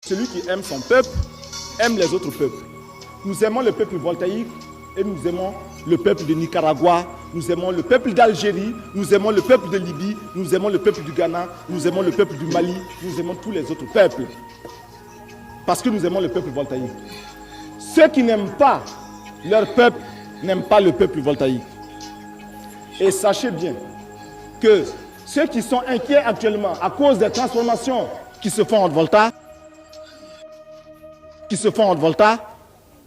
Celui qui aime son peuple, aime les autres peuples. Nous aimons le peuple voltaïque et nous aimons le peuple de Nicaragua, nous aimons le peuple d'Algérie, nous aimons le peuple de Libye, nous aimons le peuple du Ghana, nous aimons le peuple du Mali, nous aimons tous les autres peuples. Parce que nous aimons le peuple voltaïque. Ceux qui n'aiment pas leur peuple n'aiment pas le peuple voltaïque. Et sachez bien que ceux qui sont inquiets actuellement à cause des transformations qui se font en Volta,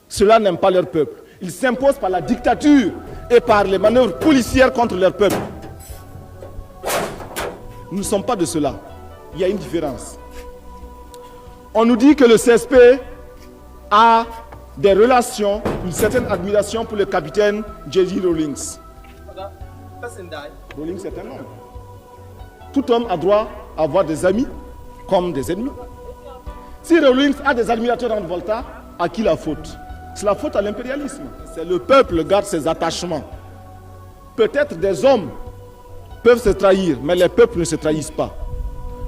ceux-là n'aiment pas leur peuple. Ils s'imposent par la dictature et par les manœuvres policières contre leur peuple. Nous ne sommes pas de cela. Il y a une différence. On nous dit que le CSP a des relations, une certaine admiration pour le capitaine J.J. Rawlings. Rawlings est un homme. Tout homme a droit à avoir des amis comme des ennemis. Si Rawlings a des admirateurs dans le Volta, à qui la faute? C'est la faute à l'impérialisme. C'est le peuple qui garde ses attachements. Peut-être des hommes peuvent se trahir, mais les peuples ne se trahissent pas.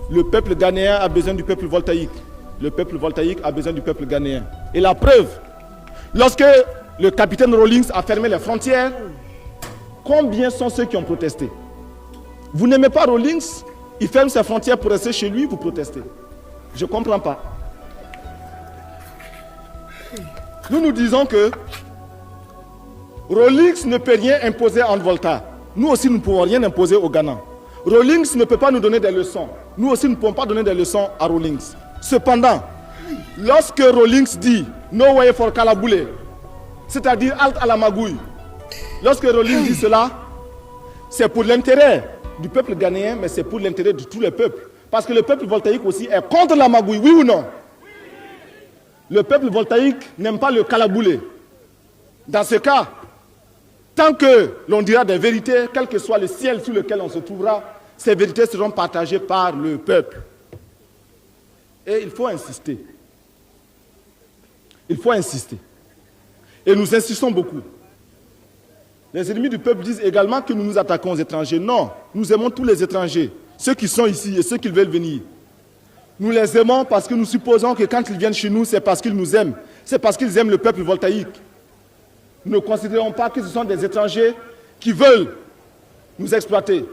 Le peuple ghanéen a besoin du peuple voltaïque. Le peuple voltaïque a besoin du peuple ghanéen. Et la preuve, lorsque le capitaine Rawlings a fermé les frontières, combien sont ceux qui ont protesté? Vous n'aimez pas Rawlings? Il ferme ses frontières pour rester chez lui, vous protestez. Je ne comprends pas. Nous disons que Rawlings ne peut rien imposer en Volta. Nous aussi, nous ne pouvons rien imposer au Ghana. Rawlings ne peut pas nous donner des leçons. Nous aussi, nous ne pouvons pas donner des leçons à Rawlings. Cependant, lorsque Rawlings dit « No way for Kalaboulé », c'est-à-dire « halte à la magouille », lorsque Rawlings dit cela, c'est pour l'intérêt du peuple ghanéen, mais c'est pour l'intérêt de tous les peuples. Parce que le peuple voltaïque aussi est contre la magouille, oui ou non? Le peuple voltaïque n'aime pas le Kalaboulé. Dans ce cas, tant que l'on dira des vérités, quel que soit le ciel sous lequel on se trouvera, ces vérités seront partagées par le peuple. Et il faut insister. Il faut insister. Et nous insistons beaucoup. Les ennemis du peuple disent également que nous nous attaquons aux étrangers. Non, nous aimons tous les étrangers, ceux qui sont ici et ceux qui veulent venir. Nous les aimons parce que nous supposons que quand ils viennent chez nous, c'est parce qu'ils nous aiment. C'est parce qu'ils aiment le peuple voltaïque. Nous ne considérons pas que ce sont des étrangers qui veulent nous exploiter.